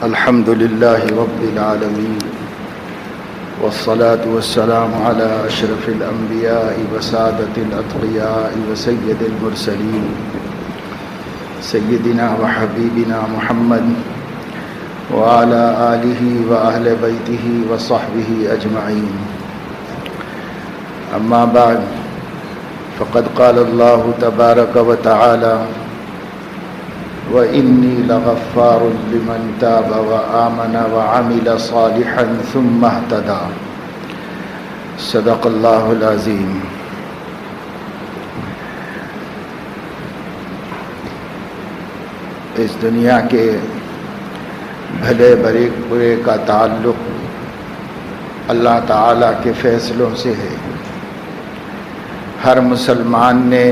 الحمد لله رب العالمين والصلاة والسلام على أشرف الأنبياء وسادة الأتقياء وسيد المرسلين سيدنا وحبيبنا محمد وعلى آله وأهل بيته وصحبه أجمعين. أما بعد فقد قال الله تبارك وتعالى: وإني لغفار لمن تاب وآمن وعمل صالحا ثم اهتدى. صدق اللہ العظیم. اس دنیا کے بھلے برے کا تعلق اللہ تعالیٰ کے فیصلوں سے ہے. ہر مسلمان نے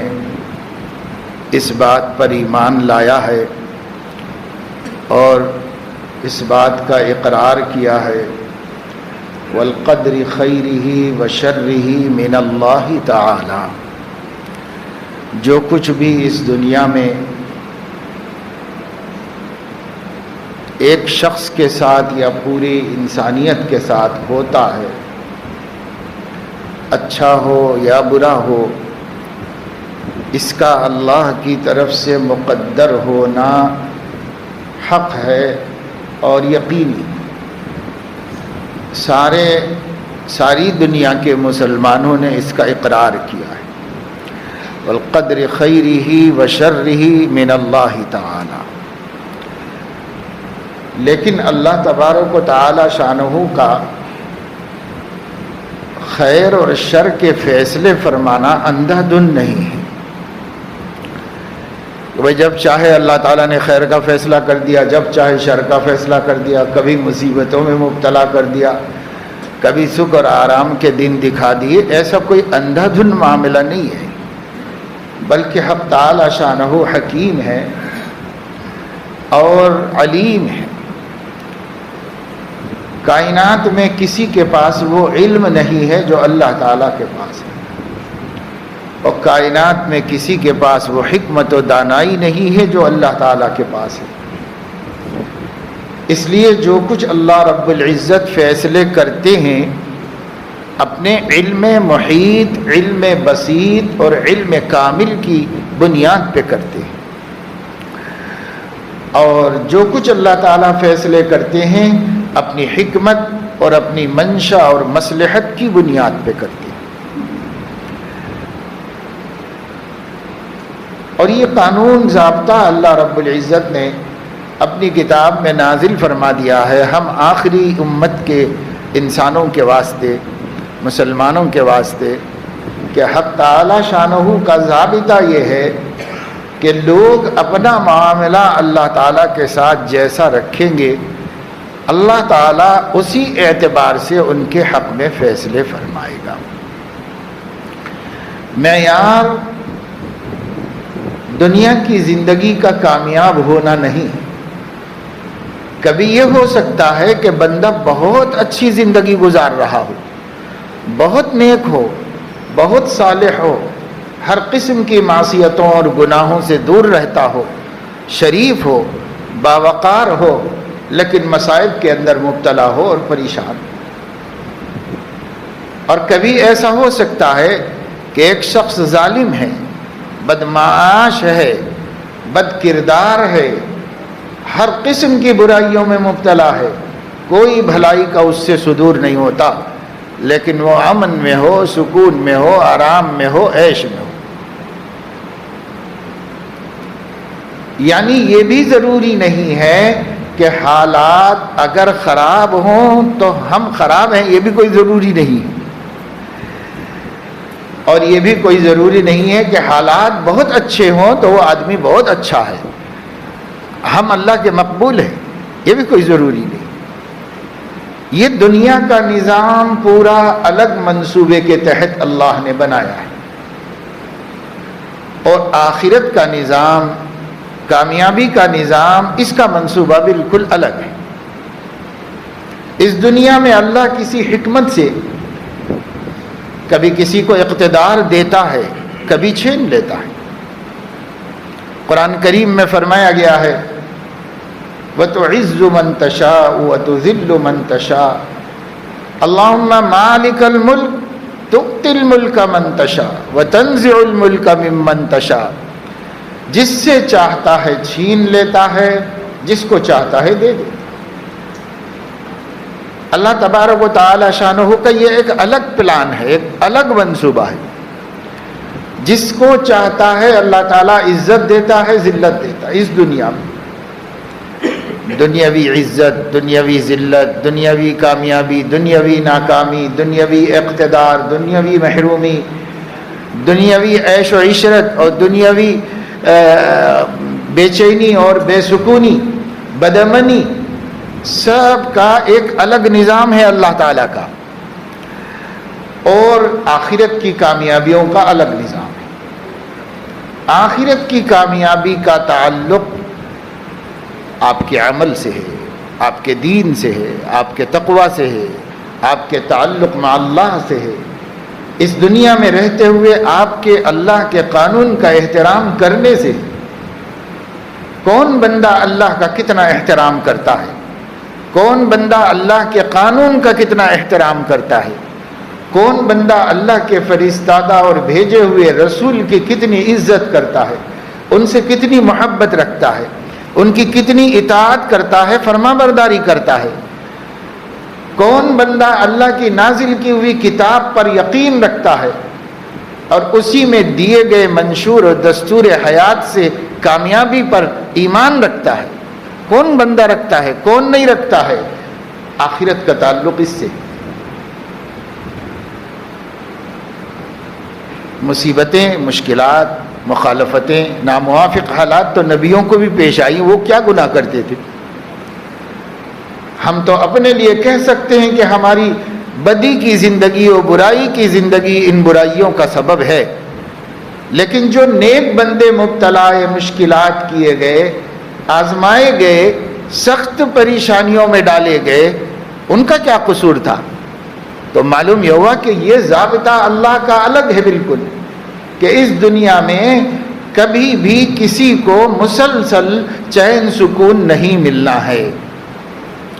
اس بات پر ایمان لایا ہے اور اس بات کا اقرار کیا ہے: والقدر خیرہ وشرہ من اللہ تعالی. جو کچھ بھی اس دنیا میں ایک شخص کے ساتھ یا پوری انسانیت کے ساتھ ہوتا ہے، اچھا ہو یا برا ہو، اس کا اللہ کی طرف سے مقدر ہونا حق ہے اور یقینی. ساری دنیا کے مسلمانوں نے اس کا اقرار کیا ہے. والقدر خیرہ وشرہ من اللہ تعالی. لیکن اللہ تبارک و تعالی شانہ کا خیر اور شر کے فیصلے فرمانا اندھا دھن نہیں ہے. بھائی جب چاہے اللہ تعالیٰ نے خیر کا فیصلہ کر دیا، جب چاہے شر کا فیصلہ کر دیا، کبھی مصیبتوں میں مبتلا کر دیا، کبھی سکھ اور آرام کے دن دکھا دیے. ایسا کوئی اندھا دھن معاملہ نہیں ہے، بلکہ حق تعالیٰ شانہ حکیم ہے اور علیم ہے. کائنات میں کسی کے پاس وہ علم نہیں ہے جو اللہ تعالیٰ کے پاس ہے، اور کائنات میں کسی کے پاس وہ حکمت و دانائی نہیں ہے جو اللہ تعالیٰ کے پاس ہے. اس لیے جو کچھ اللہ رب العزت فیصلے کرتے ہیں اپنے علم محیط، علم بسیط اور علم کامل کی بنیاد پہ کرتے ہیں، اور جو کچھ اللہ تعالیٰ فیصلے کرتے ہیں اپنی حکمت اور اپنی منشا اور مصلحت کی بنیاد پہ کرتے ہیں. اور یہ قانون ضابطہ اللہ رب العزت نے اپنی کتاب میں نازل فرما دیا ہے ہم آخری امت کے انسانوں کے واسطے، مسلمانوں کے واسطے، کہ حق تعالی شانہ کا ضابطہ یہ ہے کہ لوگ اپنا معاملہ اللہ تعالیٰ کے ساتھ جیسا رکھیں گے، اللہ تعالیٰ اسی اعتبار سے ان کے حق میں فیصلے فرمائے گا. معیار دنیا کی زندگی کا کامیاب ہونا نہیں. کبھی یہ ہو سکتا ہے کہ بندہ بہت اچھی زندگی گزار رہا ہو، بہت نیک ہو، بہت صالح ہو، ہر قسم کی معصیتوں اور گناہوں سے دور رہتا ہو، شریف ہو، باوقار ہو، لیکن مصائب کے اندر مبتلا ہو اور پریشان ہو. اور کبھی ایسا ہو سکتا ہے کہ ایک شخص ظالم ہے، بدمعاش ہے، بد کردار ہے، ہر قسم کی برائیوں میں مبتلا ہے، کوئی بھلائی کا اس سے صدور نہیں ہوتا، لیکن وہ امن میں ہو، سکون میں ہو، آرام میں ہو، عیش میں ہو. یعنی یہ بھی ضروری نہیں ہے کہ حالات اگر خراب ہوں تو ہم خراب ہیں، یہ بھی کوئی ضروری نہیں ہے. اور یہ بھی کوئی ضروری نہیں ہے کہ حالات بہت اچھے ہوں تو وہ آدمی بہت اچھا ہے، ہم اللہ کے مقبول ہیں، یہ بھی کوئی ضروری نہیں. یہ دنیا کا نظام پورا الگ منصوبے کے تحت اللہ نے بنایا ہے، اور آخرت کا نظام، کامیابی کا نظام، اس کا منصوبہ بالکل الگ ہے. اس دنیا میں اللہ کسی حکمت سے کبھی کسی کو اقتدار دیتا ہے، کبھی چھین لیتا ہے. قرآن کریم میں فرمایا گیا ہے وتعز من تشاء وتذل من تشاء اللهم مالک الملک تؤتی الملک من تشاء وتنزع الملک ممن تشاء، جس سے چاہتا ہے چھین لیتا ہے، جس کو چاہتا ہے دے دیتا۔ اللہ تبارک و تعالی شانہ کا یہ ایک الگ پلان ہے، ایک الگ منصوبہ ہے۔ جس کو چاہتا ہے اللہ تعالیٰ عزت دیتا ہے، ذلت دیتا ہے۔ اس دنیا میں دنیاوی عزت، دنیاوی ذلت، دنیاوی کامیابی، دنیاوی ناکامی، دنیاوی اقتدار، دنیاوی محرومی، دنیاوی عیش و عشرت اور دنیاوی بے چینی اور بے سکونی، بدامنی، سب کا ایک الگ نظام ہے اللہ تعالیٰ کا، اور آخرت کی کامیابیوں کا الگ نظام ہے۔ آخرت کی کامیابی کا تعلق آپ کے عمل سے ہے، آپ کے دین سے ہے، آپ کے تقوی سے ہے، آپ کے تعلق مع اللہ سے ہے۔ اس دنیا میں رہتے ہوئے آپ کے اللہ کے قانون کا احترام کرنے سے ہے۔ کون بندہ اللہ کا کتنا احترام کرتا ہے، کون بندہ اللہ کے قانون کا کتنا احترام کرتا ہے، کون بندہ اللہ کے فرستادہ اور بھیجے ہوئے رسول کی کتنی عزت کرتا ہے، ان سے کتنی محبت رکھتا ہے، ان کی کتنی اطاعت کرتا ہے، فرما برداری کرتا ہے۔ کون بندہ اللہ کی نازل کی ہوئی کتاب پر یقین رکھتا ہے اور اسی میں دیے گئے منشور اور دستور حیات سے کامیابی پر ایمان رکھتا ہے۔ کون بندہ رکھتا ہے، کون نہیں رکھتا ہے۔ آخرت کا تعلق اس سے۔ مصیبتیں، مشکلات، مخالفتیں، ناموافق حالات تو نبیوں کو بھی پیش آئی، وہ کیا گناہ کرتے تھے؟ ہم تو اپنے لیے کہہ سکتے ہیں کہ ہماری بدی کی زندگی اور برائی کی زندگی ان برائیوں کا سبب ہے، لیکن جو نیک بندے مبتلا مشکلات کیے گئے، آزمائے گئے، سخت پریشانیوں میں ڈالے گئے، ان کا کیا قصور تھا؟ تو معلوم یہ ہوا کہ یہ ضابطہ اللہ کا الگ ہے بالکل، کہ اس دنیا میں کبھی بھی کسی کو مسلسل چین سکون نہیں ملنا ہے،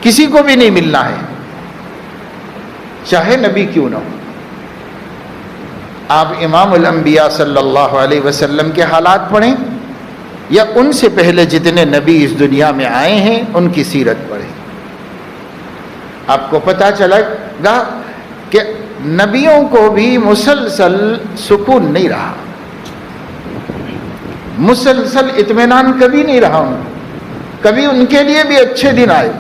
کسی کو بھی نہیں ملنا ہے، چاہے نبی کیوں نہ ہو۔ آپ امام الانبیاء صلی اللہ علیہ وسلم کے حالات پڑھیں یا ان سے پہلے جتنے نبی اس دنیا میں آئے ہیں ان کی سیرت پڑھیں، آپ کو پتہ چلے گا کہ نبیوں کو بھی مسلسل سکون نہیں رہا، مسلسل اطمینان کبھی نہیں رہا ان کو۔ کبھی ان کے لیے بھی اچھے دن آئے،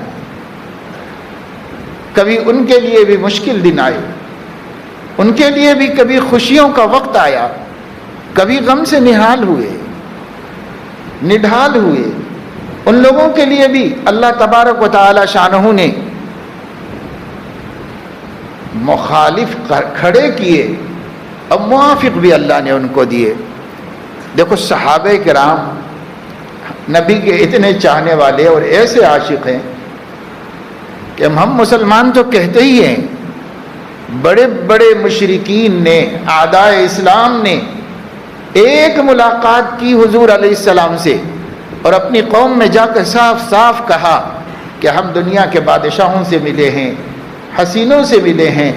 کبھی ان کے لیے بھی مشکل دن آئے، ان کے لیے بھی کبھی خوشیوں کا وقت آیا، کبھی غم سے نڈھال ہوئے۔ ان لوگوں کے لیے بھی اللہ تبارک و تعالی شانہ نے مخالف کھڑے کیے اور موافق بھی اللہ نے ان کو دیے۔ دیکھو صحابہ کرام نبی کے اتنے چاہنے والے اور ایسے عاشق ہیں کہ ہم مسلمان تو کہتے ہی ہیں، بڑے بڑے مشرکین نے، اعداء اسلام نے ایک ملاقات کی حضور علیہ السلام سے اور اپنی قوم میں جا کر صاف صاف کہا کہ ہم دنیا کے بادشاہوں سے ملے ہیں، حسینوں سے ملے ہیں،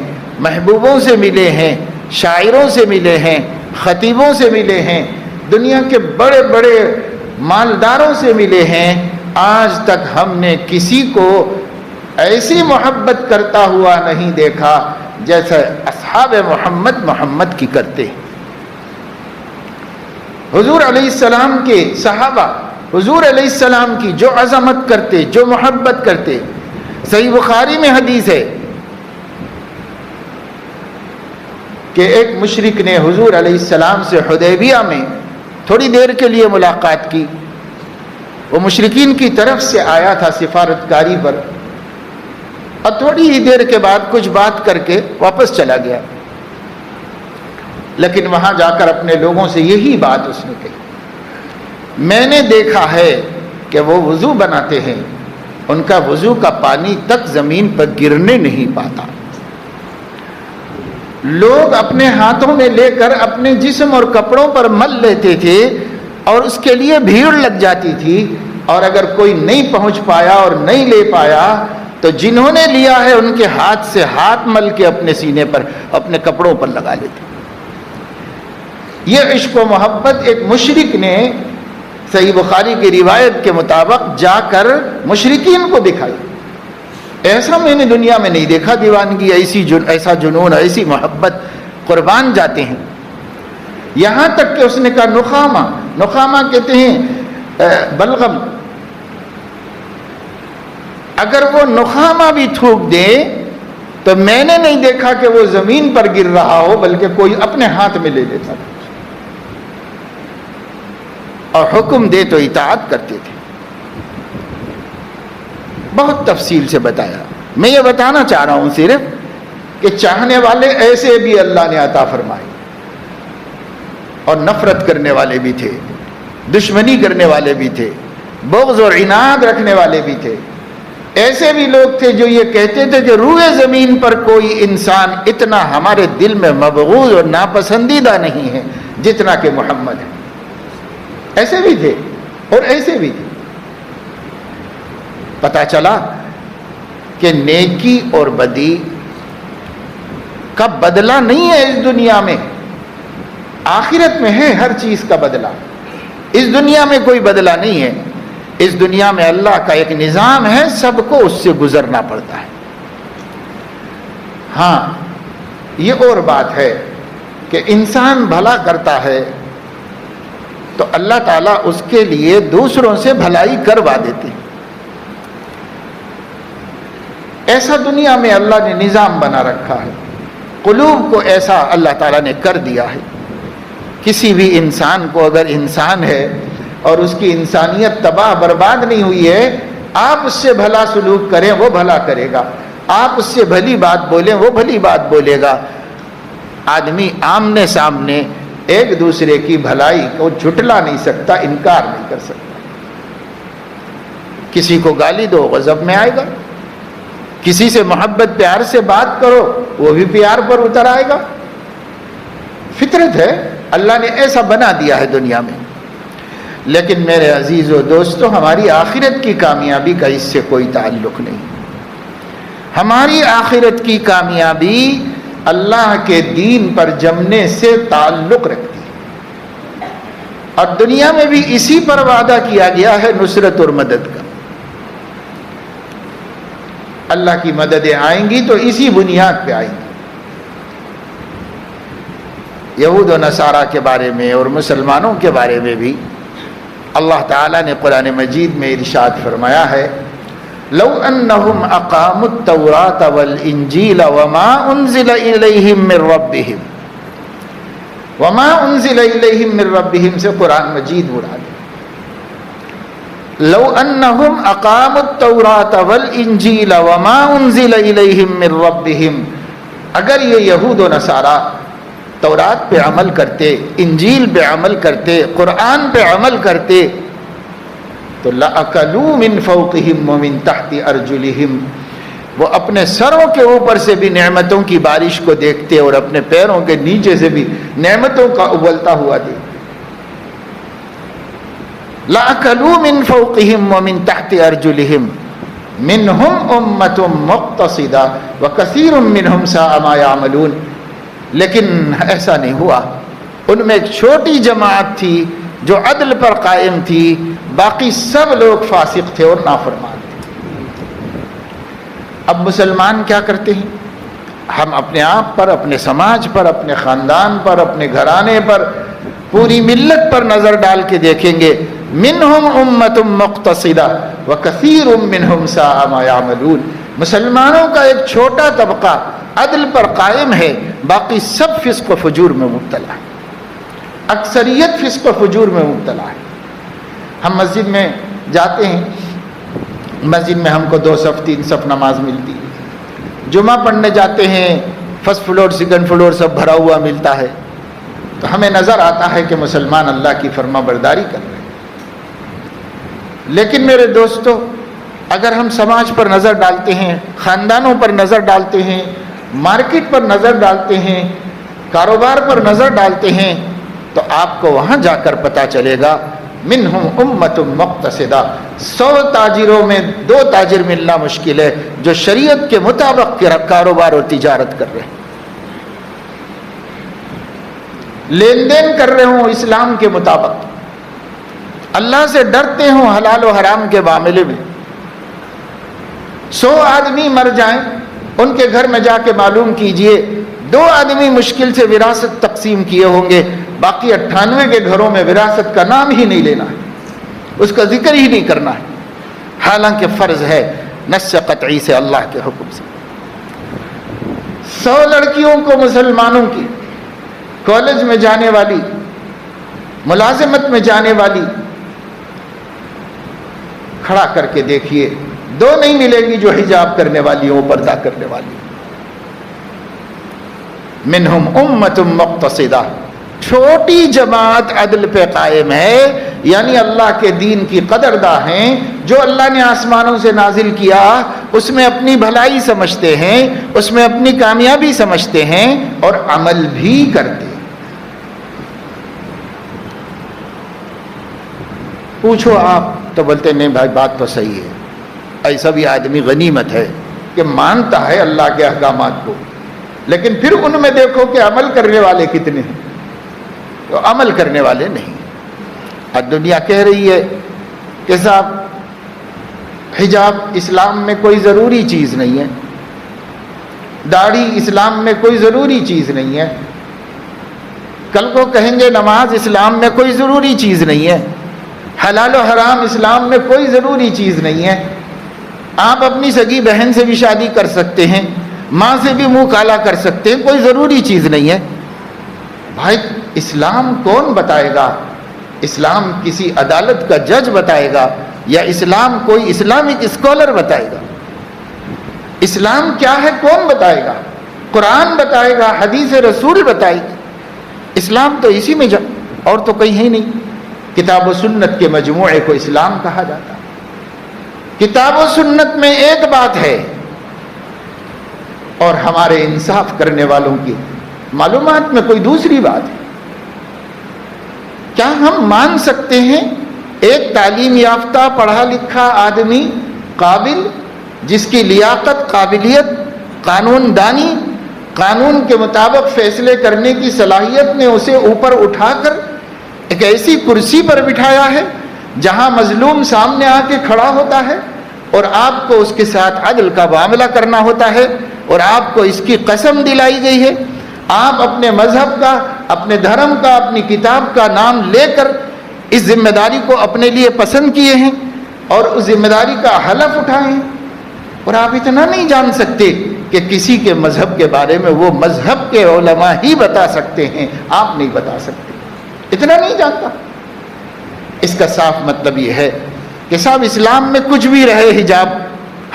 محبوبوں سے ملے ہیں، شاعروں سے ملے ہیں، خطیبوں سے ملے ہیں، دنیا کے بڑے بڑے مالداروں سے ملے ہیں، آج تک ہم نے کسی کو ایسی محبت کرتا ہوا نہیں دیکھا جیسے اصحاب محمد کی کرتے۔ حضور علیہ السلام کے صحابہ حضور علیہ السلام کی جو عظمت کرتے، جو محبت کرتے۔ صحیح بخاری میں حدیث ہے کہ ایک مشرک نے حضور علیہ السلام سے حدیبیہ میں تھوڑی دیر کے لیے ملاقات کی۔ وہ مشرکین کی طرف سے آیا تھا سفارتکاری پر، اور تھوڑی ہی دیر کے بعد کچھ بات کر کے واپس چلا گیا، لیکن وہاں جا کر اپنے لوگوں سے یہی بات اس نے کہی، میں نے دیکھا ہے کہ وہ وضو بناتے ہیں، ان کا وضو کا پانی تک زمین پر گرنے نہیں پاتا، لوگ اپنے ہاتھوں میں لے کر اپنے جسم اور کپڑوں پر مل لیتے تھے اور اس کے لیے بھیڑ لگ جاتی تھی، اور اگر کوئی نہیں پہنچ پایا اور نہیں لے پایا تو جنہوں نے لیا ہے ان کے ہاتھ سے ہاتھ مل کے اپنے سینے پر اپنے کپڑوں پر لگا لیتے. یہ عشق و محبت ایک مشرک نے صحیح بخاری کی روایت کے مطابق جا کر مشرکین کو دکھائی. ایسا میں نے دنیا میں نہیں دیکھا دیوانگی، ایسا جنون، ایسی محبت، قربان جاتے ہیں. یہاں تک کہ اس نے کہا نخامہ کہتے ہیں بلغم، اگر وہ نخامہ بھی تھوک دے تو میں نے نہیں دیکھا کہ وہ زمین پر گر رہا ہو، بلکہ کوئی اپنے ہاتھ میں لے لیتا تھا اور حکم دے تو اطاعت کرتے تھے. بہت تفصیل سے بتایا. میں یہ بتانا چاہ رہا ہوں صرف کہ چاہنے والے ایسے بھی اللہ نے عطا فرمائے اور نفرت کرنے والے بھی تھے، دشمنی کرنے والے بھی تھے، بغض اور عناد رکھنے والے بھی تھے. ایسے بھی لوگ تھے جو یہ کہتے تھے کہ روئے زمین پر کوئی انسان اتنا ہمارے دل میں مبغوض اور ناپسندیدہ نہیں ہے جتنا کہ محمد ہے. ایسے بھی تھے اور ایسے بھی تھے. پتہ چلا کہ نیکی اور بدی کا بدلہ نہیں ہے اس دنیا میں، آخرت میں ہے ہر چیز کا بدلہ. اس دنیا میں کوئی بدلہ نہیں ہے. اس دنیا میں اللہ کا ایک نظام ہے، سب کو اس سے گزرنا پڑتا ہے. ہاں یہ اور بات ہے کہ انسان بھلا کرتا ہے تو اللہ تعالیٰ اس کے لیے دوسروں سے بھلائی کروا دیتے ہیں. ایسا دنیا میں اللہ نے نظام بنا رکھا ہے، قلوب کو ایسا اللہ تعالیٰ نے کر دیا ہے. کسی بھی انسان کو اگر انسان ہے اور اس کی انسانیت تباہ برباد نہیں ہوئی ہے، آپ اس سے بھلا سلوک کریں وہ بھلا کرے گا، آپ اس سے بھلی بات بولیں وہ بھلی بات بولے گا. آدمی آمنے سامنے ایک دوسرے کی بھلائی کو جھٹلا نہیں سکتا، انکار نہیں کر سکتا. کسی کو گالی دو غضب میں آئے گا، کسی سے محبت پیار سے بات کرو وہ بھی پیار پر اتر آئے گا. فطرت ہے، اللہ نے ایسا بنا دیا ہے دنیا میں. لیکن میرے عزیز و دوستو، ہماری آخرت کی کامیابی کا اس سے کوئی تعلق نہیں. ہماری آخرت کی کامیابی اللہ کے دین پر جمنے سے تعلق رکھتی ہے، اور دنیا میں بھی اسی پر وعدہ کیا گیا ہے نصرت اور مدد کا. اللہ کی مددیں آئیں گی تو اسی بنیاد پہ آئیں گی. یہود و نصارہ کے بارے میں اور مسلمانوں کے بارے میں بھی اللہ تعالیٰ نے قرآن مجید میں ارشاد فرمایا ہے، لو انہم اقاموا التوراۃ والانجیل وما انزل الیہم من ربہم، وما انزل الیہم من ربہم سے قرآن مجید مراد ہے. لو انہم اقاموا التوراۃ والانجیل وما انزل الیہم من ربہم، اگر یہ یہود و نصارہ تورات پہ عمل کرتے، انجیل پہ عمل کرتے، قرآن پہ عمل کرتے تو لَأَكَلُوا مِن فَوْقِهِمْ وَمِن تَحْتِ أَرْجُلِهِمْ، وہ اپنے سروں کے اوپر سے بھی نعمتوں کی بارش کو دیکھتے اور اپنے پیروں کے نیچے سے بھی نعمتوں کا ابلتا ہوا دیکھتے. لَأَكَلُوا مِن فَوْقِهِمْ وَمِن تَحْتِ أَرْجُلِهِمْ مِنْهُمْ أُمَّةٌ مُقْتَصِدَةٌ وَكَثِيرٌ مِّنْهُمْ سَاءَ مَا يَعْمَلُونَ. لیکن ایسا نہیں ہوا. ان میں ایک چھوٹی جماعت تھی جو عدل پر قائم تھی، باقی سب لوگ فاسق تھے اور نافرمان تھے. اب مسلمان کیا کرتے ہیں؟ ہم اپنے آپ پر، اپنے سماج پر، اپنے خاندان پر، اپنے گھرانے پر، پوری ملت پر نظر ڈال کے دیکھیں گے، منہم امۃ مقتصدہ وکثیر منہم ساء ما یعملون. مسلمانوں کا ایک چھوٹا طبقہ عدل پر قائم ہے، باقی سب فسق و فجور میں مبتلا ہے، اکثریت فسق و فجور میں مبتلا ہے. ہم مسجد میں جاتے ہیں، مسجد میں ہم کو 2 صف 3 صف نماز ملتی ہے. جمعہ پڑھنے جاتے ہیں، فرسٹ فلور سیکنڈ فلور سب بھرا ہوا ملتا ہے، تو ہمیں نظر آتا ہے کہ مسلمان اللہ کی فرما برداری کر رہے ہیں. لیکن میرے دوستو، اگر ہم سماج پر نظر ڈالتے ہیں، خاندانوں پر نظر ڈالتے ہیں، مارکیٹ پر نظر ڈالتے ہیں، کاروبار پر نظر ڈالتے ہیں، تو آپ کو وہاں جا کر پتہ چلے گا منہم امت مقتصدہ، 100 تاجروں میں 2 تاجر ملنا مشکل ہے جو شریعت کے مطابق کاروبار اور تجارت کر رہے ہیں، لین دین کر رہے ہوں اسلام کے مطابق، اللہ سے ڈرتے ہوں حلال و حرام کے معاملے میں۔ 100 آدمی مر جائیں، ان کے گھر میں جا کے معلوم کیجئے 2 آدمی مشکل سے وراثت تقسیم کیے ہوں گے، باقی 98 کے گھروں میں وراثت کا نام ہی نہیں لینا ہے، اس کا ذکر ہی نہیں کرنا ہے، حالانکہ فرض ہے نص قطعی سے اللہ کے حکم سے۔ 100 لڑکیوں کو مسلمانوں کی کالج میں جانے والی، ملازمت میں جانے والی کھڑا کر کے دیکھیے، 2 نہیں ملے گی جو حجاب کرنے والی ہو، پردہ کرنے والی ہو۔ منہم امت مقتصدہ، چھوٹی جماعت عدل پہ قائم ہے، یعنی اللہ کے دین کی قدرداں ہیں، جو اللہ نے آسمانوں سے نازل کیا اس میں اپنی بھلائی سمجھتے ہیں، اس میں اپنی کامیابی سمجھتے ہیں اور عمل بھی کرتے ہیں۔ پوچھو آپ تو بولتے نہیں بھائی بات تو صحیح ہے، ایسا بھی آدمی غنیمت ہے کہ مانتا ہے اللہ کے احکامات کو، لیکن پھر ان میں دیکھو کہ عمل کرنے والے کتنے ہیں، تو عمل کرنے والے نہیں۔ اور دنیا کہہ رہی ہے کہ صاحب حجاب اسلام میں کوئی ضروری چیز نہیں ہے، داڑھی اسلام میں کوئی ضروری چیز نہیں ہے، کل کو کہیں گے نماز اسلام میں کوئی ضروری چیز نہیں ہے، حلال و حرام اسلام میں کوئی ضروری چیز نہیں ہے، آپ اپنی سگی بہن سے بھی شادی کر سکتے ہیں، ماں سے بھی منہ کالا کر سکتے ہیں، کوئی ضروری چیز نہیں ہے۔ بھائی اسلام کون بتائے گا؟ اسلام کسی عدالت کا جج بتائے گا یا اسلام کوئی اسلامک اسکالر بتائے گا؟ اسلام کیا ہے کون بتائے گا؟ قرآن بتائے گا، حدیث رسول بتائے گا۔ اسلام تو اسی میں اور تو کہیں ہے نہیں۔ کتاب و سنت کے مجموعے کو اسلام کہا جاتا ہے۔ کتاب و سنت میں ایک بات ہے اور ہمارے انصاف کرنے والوں کی معلومات میں کوئی دوسری بات ہے۔ کیا ہم مان سکتے ہیں ایک تعلیم یافتہ پڑھا لکھا آدمی قابل، جس کی لیاقت، قابلیت، قانون دانی، قانون کے مطابق فیصلے کرنے کی صلاحیت نے اسے اوپر اٹھا کر ایک ایسی کرسی پر بٹھایا ہے جہاں مظلوم سامنے آ کے کھڑا ہوتا ہے اور آپ کو اس کے ساتھ عدل کا معاملہ کرنا ہوتا ہے اور آپ کو اس کی قسم دلائی گئی ہے، آپ اپنے مذہب کا، اپنے دھرم کا، اپنی کتاب کا نام لے کر اس ذمہ داری کو اپنے لیے پسند کیے ہیں اور اس ذمہ داری کا حلف اٹھائے ہیں، اور آپ اتنا نہیں جان سکتے کہ کسی کے مذہب کے بارے میں وہ مذہب کے علماء ہی بتا سکتے ہیں، آپ نہیں بتا سکتے، اتنا نہیں جانتا۔ اس کا صاف مطلب یہ ہے کہ صاحب اسلام میں کچھ بھی رہے حجاب،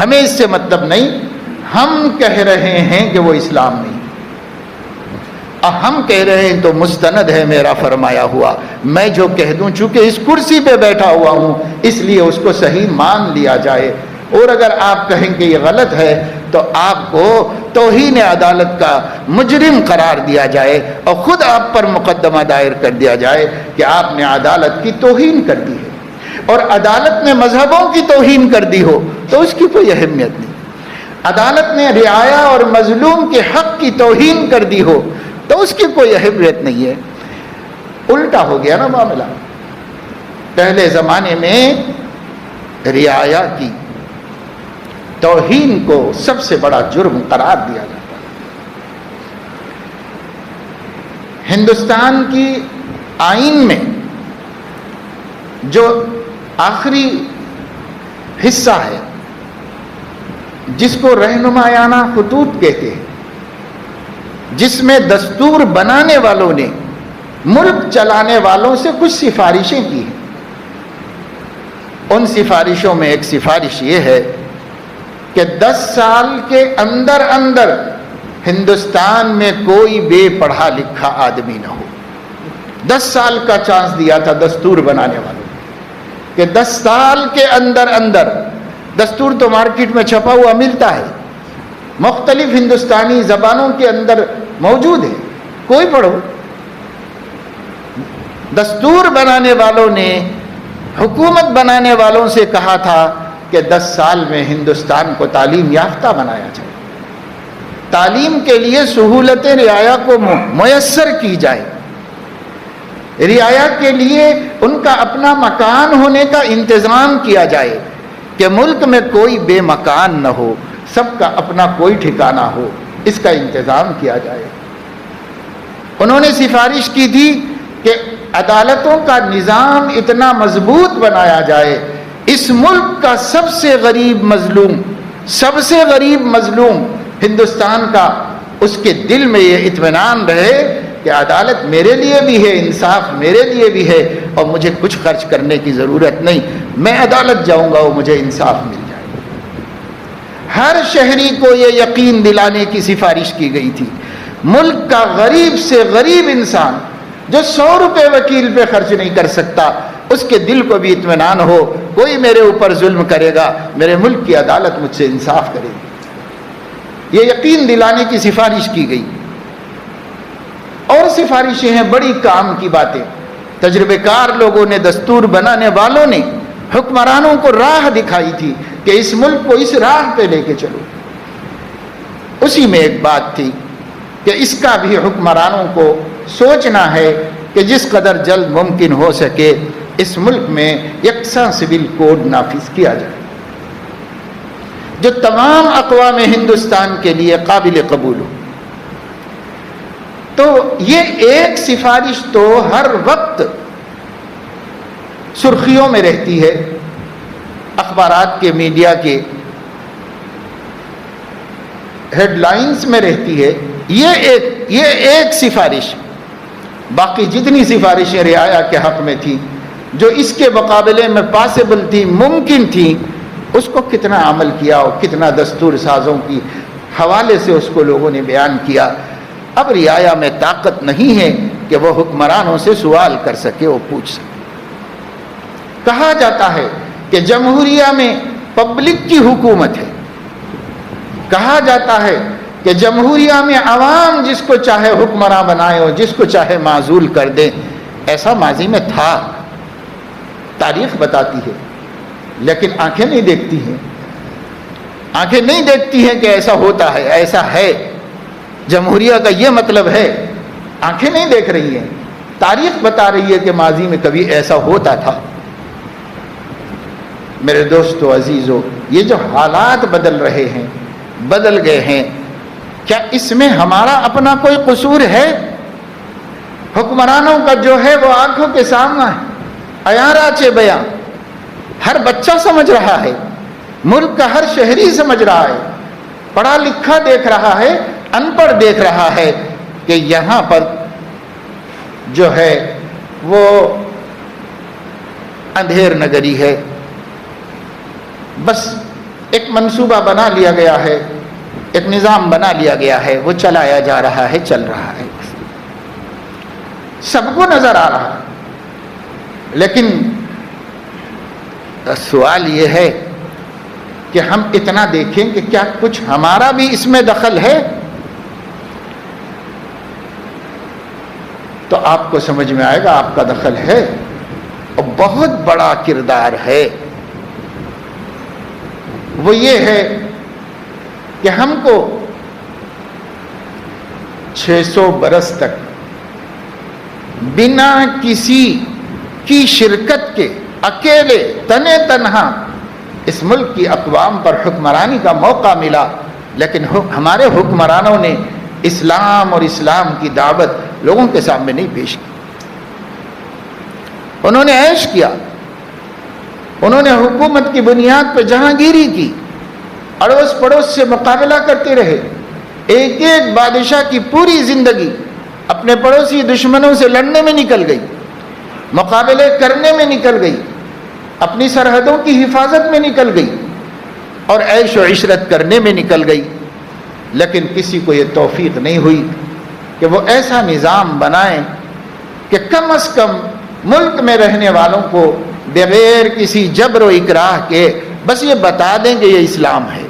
ہمیں اس سے مطلب نہیں، ہم کہہ رہے ہیں کہ وہ اسلام نہیں، اور ہم کہہ رہے ہیں تو مستند ہے میرا فرمایا ہوا، میں جو کہہ دوں چونکہ اس کرسی پہ بیٹھا ہوا ہوں اس لیے اس کو صحیح مان لیا جائے، اور اگر آپ کہیں کہ یہ غلط ہے تو آپ کو توہین عدالت کا مجرم قرار دیا جائے اور خود آپ پر مقدمہ دائر کر دیا جائے کہ آپ نے عدالت کی توہین کر دی ہے، اور عدالت نے مذہبوں کی توہین کر دی ہو تو اس کی کوئی اہمیت نہیں، عدالت نے رعایا اور مظلوم کے حق کی توہین کر دی ہو تو اس کی کوئی اہمیت نہیں ہے۔ الٹا ہو گیا نا معاملہ، پہلے زمانے میں رعایا کی توہین کو سب سے بڑا جرم قرار دیا جاتا ہے۔ ہندوستان کی آئین میں جو آخری حصہ ہے جس کو رہنمایانہ خطوط کہتے ہیں، جس میں دستور بنانے والوں نے ملک چلانے والوں سے کچھ سفارشیں کی ہیں، ان سفارشوں میں ایک سفارش یہ ہے کہ 10 سال کے اندر اندر ہندوستان میں کوئی بے پڑھا لکھا آدمی نہ ہو۔ 10 سال کا چانس دیا تھا دستور بنانے والوں کہ 10 سال کے اندر اندر، دستور تو مارکیٹ میں چھپا ہوا ملتا ہے، مختلف ہندوستانی زبانوں کے اندر موجود ہے، کوئی پڑھو۔ دستور بنانے والوں نے حکومت بنانے والوں سے کہا تھا کہ 10 سال میں ہندوستان کو تعلیم یافتہ بنایا جائے، تعلیم کے لیے سہولتیں رعایا کو میسر کی جائے، رعایا کے لیے ان کا اپنا مکان ہونے کا انتظام کیا جائے، کہ ملک میں کوئی بے مکان نہ ہو، سب کا اپنا کوئی ٹھکانہ ہو، اس کا انتظام کیا جائے۔ انہوں نے سفارش کی تھی کہ عدالتوں کا نظام اتنا مضبوط بنایا جائے، اس ملک کا سب سے غریب مظلوم ہندوستان کا، اس کے دل میں یہ اطمینان رہے کہ عدالت میرے لیے بھی ہے، انصاف میرے لیے بھی ہے، اور مجھے کچھ خرچ کرنے کی ضرورت نہیں، میں عدالت جاؤں گا وہ مجھے انصاف مل جائے۔ ہر شہری کو یہ یقین دلانے کی سفارش کی گئی تھی، ملک کا غریب سے غریب انسان جو 100 روپے وکیل پہ خرچ نہیں کر سکتا، اس کے دل کو بھی اطمینان ہو، کوئی میرے اوپر ظلم کرے گا، میرے ملک کی عدالت مجھ سے انصاف کرے گی۔ یہ یقین دلانے کی سفارش کی گئی۔ اور سفارشیں ہیں بڑی کام کی باتیں، تجربے کار لوگوں نے، دستور بنانے والوں نے حکمرانوں کو راہ دکھائی تھی کہ اس ملک کو اس راہ پہ لے کے چلو۔ اسی میں ایک بات تھی کہ اس کا بھی حکمرانوں کو سوچنا ہے کہ جس قدر جلد ممکن ہو سکے اس ملک میں یکساں سول کوڈ نافذ کیا جائے جو تمام اقوام ہندوستان کے لیے قابل قبول ہو۔ تو یہ ایک سفارش تو ہر وقت سرخیوں میں رہتی ہے، اخبارات کے، میڈیا کے ہیڈ لائنز میں رہتی ہے، یہ ایک سفارش۔ باقی جتنی سفارشیں رعایا کے حق میں تھی جو اس کے مقابلے میں پاسبل تھی، ممکن تھی، اس کو کتنا عمل کیا اور کتنا دستور سازوں کی حوالے سے اس کو لوگوں نے بیان کیا۔ اب رعایا میں طاقت نہیں ہے کہ وہ حکمرانوں سے سوال کر سکے، وہ پوچھ سکے۔ کہا جاتا ہے کہ جمہوریہ میں پبلک کی حکومت ہے، کہا جاتا ہے کہ جمہوریہ میں عوام جس کو چاہے حکمراں بنائے اور جس کو چاہے معزول کر دے۔ ایسا ماضی میں تھا، تاریخ بتاتی ہے، لیکن آنکھیں نہیں دیکھتی ہیں، آنکھیں نہیں دیکھتی ہیں کہ ایسا ہوتا ہے، ایسا ہے، جمہوریہ کا یہ مطلب ہے، آنکھیں نہیں دیکھ رہی ہیں، تاریخ بتا رہی ہے کہ ماضی میں کبھی ایسا ہوتا تھا۔ میرے دوستو عزیزو، یہ جو حالات بدل رہے ہیں، بدل گئے ہیں، کیا اس میں ہمارا اپنا کوئی قصور ہے؟ حکمرانوں کا جو ہے وہ آنکھوں کے سامنے ہے، عیاراچ بیاں، ہر بچہ سمجھ رہا ہے، ملک کا ہر شہری سمجھ رہا ہے، پڑھا لکھا دیکھ رہا ہے، ان پڑھ دیکھ رہا ہے کہ یہاں پر جو ہے وہ اندھیر نگری ہے، بس ایک منصوبہ بنا لیا گیا ہے، ایک نظام بنا لیا گیا ہے، وہ چلایا جا رہا ہے، چل رہا ہے، سب کو نظر آ رہا ہے۔ لیکن سوال یہ ہے کہ ہم اتنا دیکھیں کہ کیا کچھ ہمارا بھی اس میں دخل ہے؟ تو آپ کو سمجھ میں آئے گا آپ کا دخل ہے، اور بہت بڑا کردار ہے۔ وہ یہ ہے کہ ہم کو 600 برس تک بنا کسی کی شرکت کے اکیلے تنے تنہا اس ملک کی اقوام پر حکمرانی کا موقع ملا، لیکن ہمارے حکمرانوں نے اسلام اور اسلام کی دعوت لوگوں کے سامنے نہیں پیش کی۔ انہوں نے عیش کیا، انہوں نے حکومت کی بنیاد پہ جہانگیری کی، اڑوس پڑوس سے مقابلہ کرتے رہے۔ ایک ایک بادشاہ کی پوری زندگی اپنے پڑوسی دشمنوں سے لڑنے میں نکل گئی، مقابلے کرنے میں نکل گئی، اپنی سرحدوں کی حفاظت میں نکل گئی، اور عیش و عشرت کرنے میں نکل گئی۔ لیکن کسی کو یہ توفیق نہیں ہوئی کہ وہ ایسا نظام بنائیں کہ کم از کم ملک میں رہنے والوں کو بغیر کسی جبر و اکراہ کے بس یہ بتا دیں کہ یہ اسلام ہے،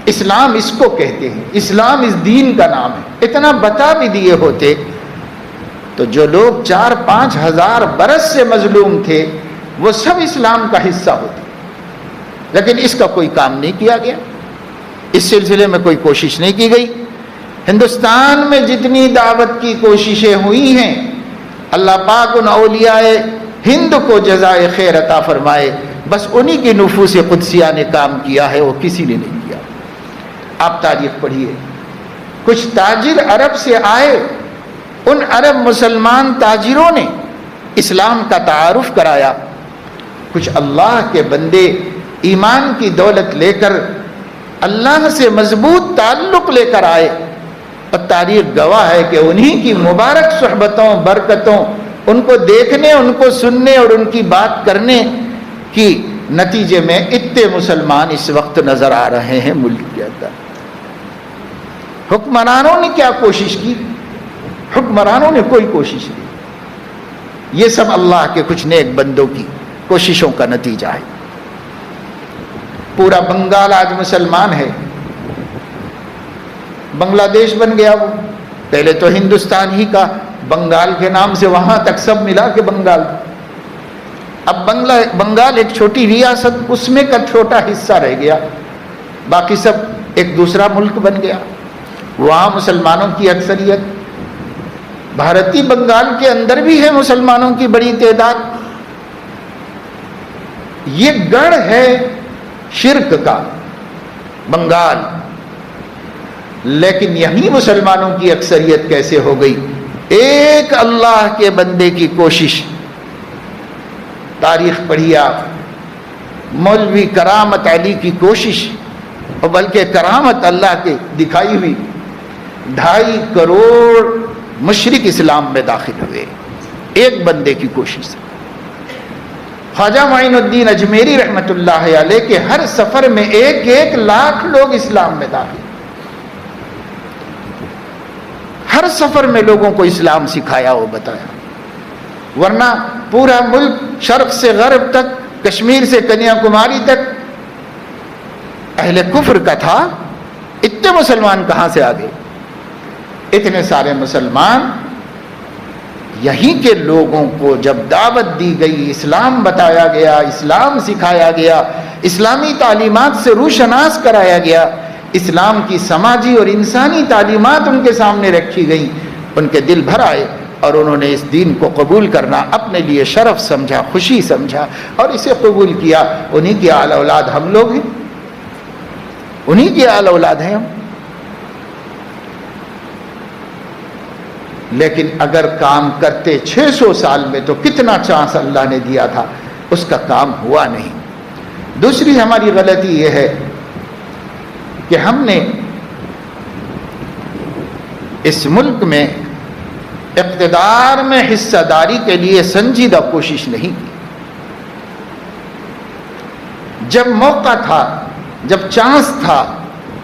اسلام اس کو کہتے ہیں، اسلام اس دین کا نام ہے۔ اتنا بتا بھی دیے ہوتے تو جو لوگ 4-5 ہزار برس سے مظلوم تھے وہ سب اسلام کا حصہ ہوتے، لیکن اس کا کوئی کام نہیں کیا گیا، اس سلسلے میں کوئی کوشش نہیں کی گئی۔ ہندوستان میں جتنی دعوت کی کوششیں ہوئی ہیں، اللہ پاک ان اولیاء ہند کو جزائے خیر عطا فرمائے، بس انہی کی نفوس قدسیہ نے کام کیا ہے، وہ کسی نے نہیں کیا۔ آپ تاریخ پڑھیے، کچھ تاجر عرب سے آئے، ان عرب مسلمان تاجروں نے اسلام کا تعارف کرایا، کچھ اللہ کے بندے ایمان کی دولت لے کر اللہ سے مضبوط تعلق لے کر آئے، اور تاریخ گواہ ہے کہ انہی کی مبارک صحبتوں برکتوں، ان کو دیکھنے، ان کو سننے اور ان کی بات کرنے کی نتیجے میں اتنے مسلمان اس وقت نظر آ رہے ہیں ملک کے اندر۔ حکمرانوں نے کیا کوشش کی؟ حکمرانوں نے کوئی کوشش نہیں، یہ سب اللہ کے کچھ نیک بندوں کی کوششوں کا نتیجہ ہے۔ پورا بنگال آج مسلمان ہے، بنگلہ دیش بن گیا، وہ پہلے تو ہندوستان ہی کا، بنگال کے نام سے وہاں تک سب ملا کے بنگال، اب بنگال ایک چھوٹی ریاست، اس میں کا چھوٹا حصہ رہ گیا، باقی سب ایک دوسرا ملک بن گیا، وہاں مسلمانوں کی اکثریت۔ بھارتی بنگال کے اندر بھی ہے مسلمانوں کی بڑی تعداد۔ یہ گڑھ ہے شرک کا بنگال، لیکن یہیں مسلمانوں کی اکثریت کیسے ہو گئی؟ ایک اللہ کے بندے کی کوشش، تاریخ پڑھیے آپ، مولوی کرامت علی کی کوشش، اور بلکہ کرامت اللہ کے دکھائی ہوئی، 2.5 کروڑ مشرک اسلام میں داخل ہوئے ایک بندے کی کوشش سے۔ خواجہ معین الدین اجمیری رحمت اللہ علیہ کے ہر سفر میں 1 لاکھ لوگ اسلام میں داخل، ہر سفر میں لوگوں کو اسلام سکھایا اور بتایا، ورنہ پورا ملک شرق سے غرب تک، کشمیر سے کنیا کماری تک اہل کفر کا تھا، اتنے مسلمان کہاں سے آ گئے؟ اتنے سارے مسلمان یہیں کے لوگوں کو جب دعوت دی گئی، اسلام بتایا گیا، اسلام سکھایا گیا، اسلامی تعلیمات سے روشناس کرایا گیا، اسلام کی سماجی اور انسانی تعلیمات ان کے سامنے رکھی گئی، ان کے دل بھر آئے اور انہوں نے اس دین کو قبول کرنا اپنے لیے شرف سمجھا، خوشی سمجھا اور اسے قبول کیا۔ انہی کی آل اولاد ہم لوگ ہیں، انہی کی آل اولاد ہیں ہم۔ لیکن اگر کام کرتے 600 سال میں تو کتنا چانس اللہ نے دیا تھا، اس کا کام ہوا نہیں۔ دوسری ہماری غلطی یہ ہے کہ ہم نے اس ملک میں اقتدار میں حصہ داری کے لیے سنجیدہ کوشش نہیں کی۔ جب موقع تھا، جب چانس تھا،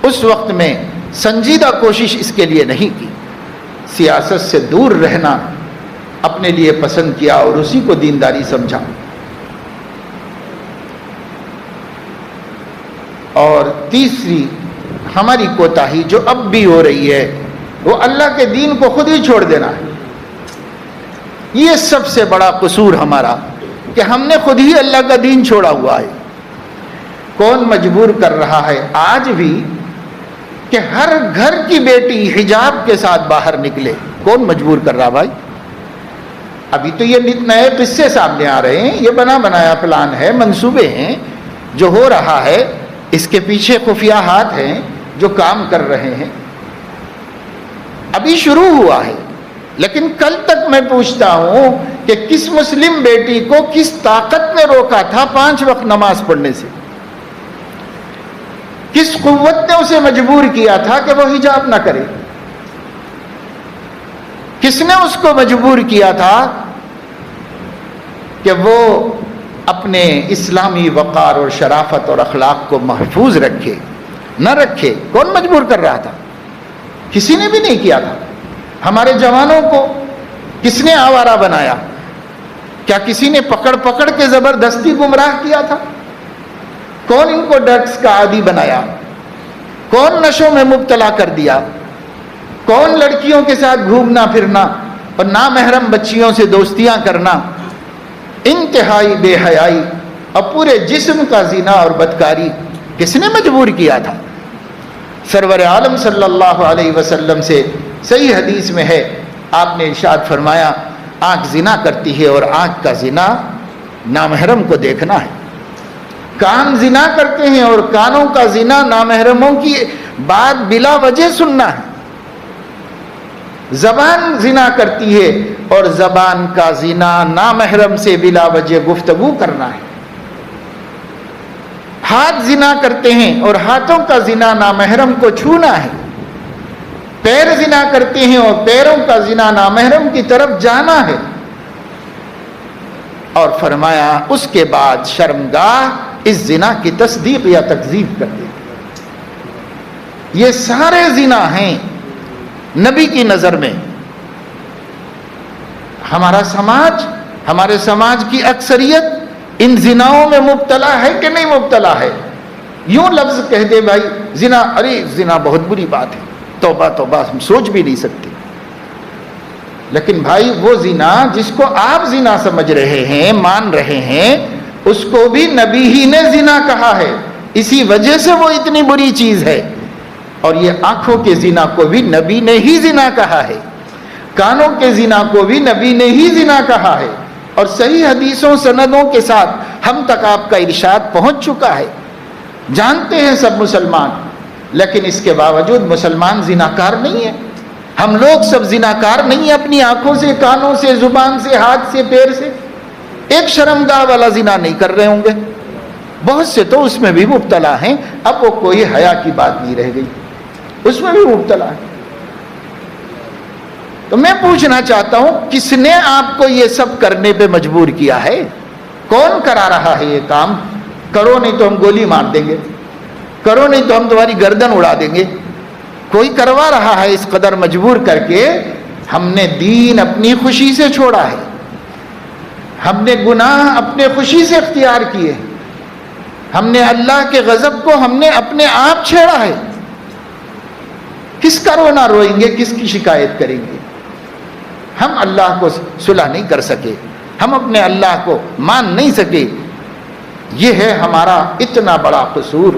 اس وقت میں سنجیدہ کوشش اس کے لیے نہیں کی، سیاست سے دور رہنا اپنے لیے پسند کیا اور اسی کو دینداری سمجھا۔ اور تیسری ہماری کوتاہی جو اب بھی ہو رہی ہے، وہ اللہ کے دین کو خود ہی چھوڑ دینا ہے۔ یہ سب سے بڑا قصور ہمارا کہ ہم نے خود ہی اللہ کا دین چھوڑا ہوا ہے۔ کون مجبور کر رہا ہے آج بھی کہ ہر گھر کی بیٹی حجاب کے ساتھ باہر نکلے؟ کون مجبور کر رہا بھائی؟ ابھی تو یہ نئے قصے سامنے آ رہے ہیں، یہ بنا بنایا پلان ہے، منصوبے ہیں، جو ہو رہا ہے، اس کے پیچھے خفیہ ہاتھ ہیں جو کام کر رہے ہیں۔ ابھی شروع ہوا ہے، لیکن کل تک میں پوچھتا ہوں کہ کس مسلم بیٹی کو کس طاقت نے روکا تھا 5 وقت نماز پڑھنے سے؟ کس قوت نے اسے مجبور کیا تھا کہ وہ حجاب نہ کرے؟ کس نے اس کو مجبور کیا تھا کہ وہ اپنے اسلامی وقار اور شرافت اور اخلاق کو محفوظ رکھے، نہ رکھے؟ کون مجبور کر رہا تھا؟ کسی نے بھی نہیں کیا تھا۔ ہمارے جوانوں کو کس نے آوارہ بنایا؟ کیا کسی نے پکڑ پکڑ کے زبردستی گمراہ کیا تھا؟ کون ان کو ڈرگس کا عادی بنایا؟ کون نشوں میں مبتلا کر دیا؟ کون لڑکیوں کے ساتھ گھومنا پھرنا اور نامحرم بچیوں سے دوستیاں کرنا انتہائی بے حیائی اور پورے جسم کا زنا اور بدکاری کس نے مجبور کیا تھا؟ سرور عالم صلی اللہ علیہ وسلم سے صحیح حدیث میں ہے، آپ نے ارشاد فرمایا آنکھ زنا کرتی ہے اور آنکھ کا زنا نامحرم کو دیکھنا ہے، کان زنا کرتے ہیں اور کانوں کا زنا نامحرموں کی بات بلا وجہ سننا ہے، زبان زنا کرتی ہے اور زبان کا زنا نامحرم سے بلا وجہ گفتگو کرنا ہے، ہاتھ زنا کرتے ہیں اور ہاتھوں کا زنا نامحرم کو چھونا ہے، پیر زنا کرتے ہیں اور پیروں کا زنا نامحرم کی طرف جانا ہے، اور فرمایا اس کے بعد شرمگاہ اس زنا کی تصدیق یا تکذیب کر دے۔ یہ سارے زنا ہیں نبی کی نظر میں۔ ہمارے سماج کی اکثریت ان زناؤں میں مبتلا ہے کہ نہیں مبتلا ہے؟ یوں لفظ کہہ دے بھائی زنا، ارے زنا بہت بری بات ہے، توبہ توبہ، ہم سوچ بھی نہیں سکتے۔ لیکن بھائی وہ زنا جس کو آپ زنا سمجھ رہے ہیں، مان رہے ہیں، اس کو بھی نبی ہی نے زنا کہا ہے، اسی وجہ سے وہ اتنی بری چیز ہے۔ اور یہ آنکھوں کے زنا کو بھی نبی نے ہی زنا کہا ہے، کانوں کے زنا کو بھی نبی نے ہی زنا کہا ہے، اور صحیح حدیثوں سندوں کے ساتھ ہم تک آپ کا ارشاد پہنچ چکا ہے، جانتے ہیں سب مسلمان، لیکن اس کے باوجود مسلمان زناکار نہیں ہے۔ ہم لوگ سب زناکار نہیں ہیں، اپنی آنکھوں سے، کانوں سے، زبان سے، ہاتھ سے، پیر سے ایک شرمگاہ والا زنا نہیں کر رہے ہوں گے، بہت سے تو اس میں بھی مبتلا ہیں، اب وہ کوئی حیا کی بات نہیں رہ گئی، اس میں بھی مبتلا ہے۔ تو میں پوچھنا چاہتا ہوں کس نے آپ کو یہ سب کرنے پہ مجبور کیا ہے؟ کون کرا رہا ہے یہ کام؟ کرو نہیں تو ہم گولی مار دیں گے، کرو نہیں تو ہم تمہاری گردن اڑا دیں گے، کوئی کروا رہا ہے اس قدر مجبور کر کے۔ ہم نے دین اپنی خوشی سے چھوڑا ہے، ہم نے گناہ اپنے خوشی سے اختیار کیے، ہم نے اللہ کے غضب کو ہم نے اپنے آپ چھیڑا ہے۔ کس کا رونا روئیں گے، کس کی شکایت کریں گے؟ ہم اللہ کو صلح نہیں کر سکے، ہم اپنے اللہ کو مان نہیں سکے، یہ ہے ہمارا اتنا بڑا قصور،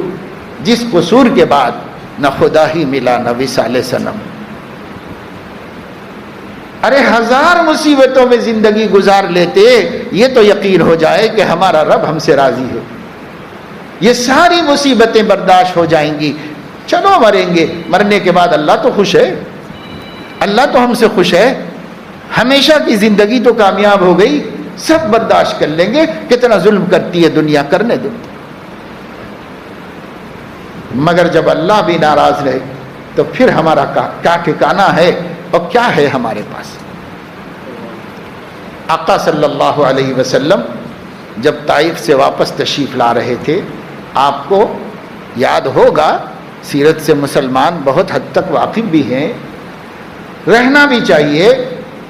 جس قصور کے بعد نہ خدا ہی ملا نہ وصال صنم۔ ارے ہزار مصیبتوں میں زندگی گزار لیتے، یہ تو یقین ہو جائے کہ ہمارا رب ہم سے راضی ہے، یہ ساری مصیبتیں برداشت ہو جائیں گی، چلو مریں گے، مرنے کے بعد اللہ تو خوش ہے، اللہ تو ہم سے خوش ہے، ہمیشہ کی زندگی تو کامیاب ہو گئی، سب برداشت کر لیں گے، کتنا ظلم کرتی ہے دنیا، کرنے دو۔ مگر جب اللہ بھی ناراض رہے تو پھر ہمارا کیا ٹھکانہ ہے اور کیا ہے ہمارے پاس؟ آقا صلی اللہ علیہ وسلم جب طائف سے واپس تشریف لا رہے تھے، آپ کو یاد ہوگا، سیرت سے مسلمان بہت حد تک واقف بھی ہیں، رہنا بھی چاہیے۔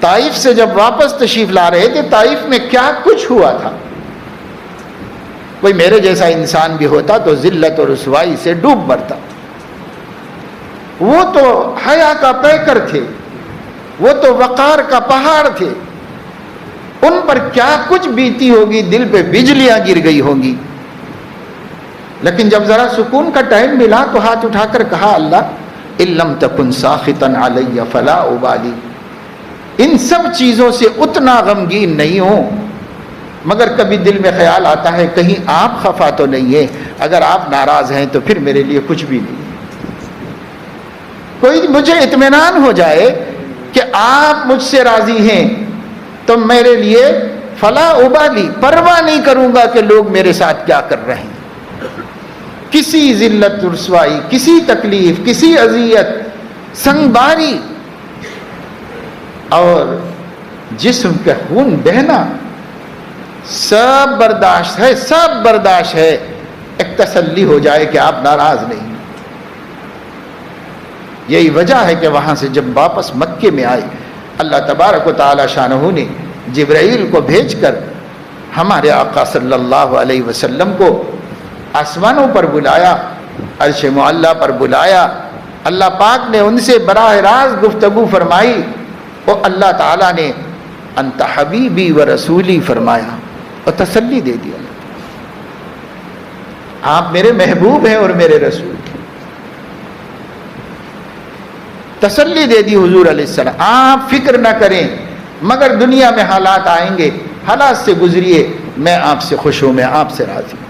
طائف سے جب واپس تشریف لا رہے تھے، طائف میں کیا کچھ ہوا تھا؟ کوئی میرے جیسا انسان بھی ہوتا تو ذلت اور رسوائی سے ڈوب مرتا۔ وہ تو حیا کا پیکر تھے، وہ تو وقار کا پہاڑ تھے، ان پر کیا کچھ بیتی ہوگی، دل پہ بجلیاں گر گئی ہوں گی۔ لیکن جب ذرا سکون کا ٹائم ملا تو ہاتھ اٹھا کر کہا، اللہ ان لم تکن ساخطا علی فلا ابالی، ان سب چیزوں سے اتنا غمگین نہیں ہوں، مگر کبھی دل میں خیال آتا ہے کہیں آپ خفا تو نہیں ہے، اگر آپ ناراض ہیں تو پھر میرے لیے کچھ بھی نہیں، کوئی مجھے اطمینان ہو جائے کہ آپ مجھ سے راضی ہیں تو میرے لیے فلا ابالی، پرواہ نہیں کروں گا کہ لوگ میرے ساتھ کیا کر رہے ہیں۔ کسی ذلت رسوائی، کسی تکلیف، کسی اذیت، سنگباری اور جسم کا خون بہنا، سب برداشت ہے، سب برداشت ہے، ایک تسلی ہو جائے کہ آپ ناراض نہیں۔ یہی وجہ ہے کہ وہاں سے جب واپس مکے میں آئے، اللہ تبارک و تعالی شانہ نے جبرائیل کو بھیج کر ہمارے آقا صلی اللہ علیہ وسلم کو آسمانوں پر بلایا، عرش معلیٰ پر بلایا، اللہ پاک نے ان سے براہ راست گفتگو فرمائی، اور اللہ تعالیٰ نے انت حبیبی و رسولی فرمایا، اور تسلی دے دی اللہ، آپ میرے محبوب ہیں اور میرے رسول ہیں، تسلی دے دی حضور علیہ السلام، آپ فکر نہ کریں، مگر دنیا میں حالات آئیں گے، حالات سے گزریے، میں آپ سے خوش ہوں، میں آپ سے راضی ہوں۔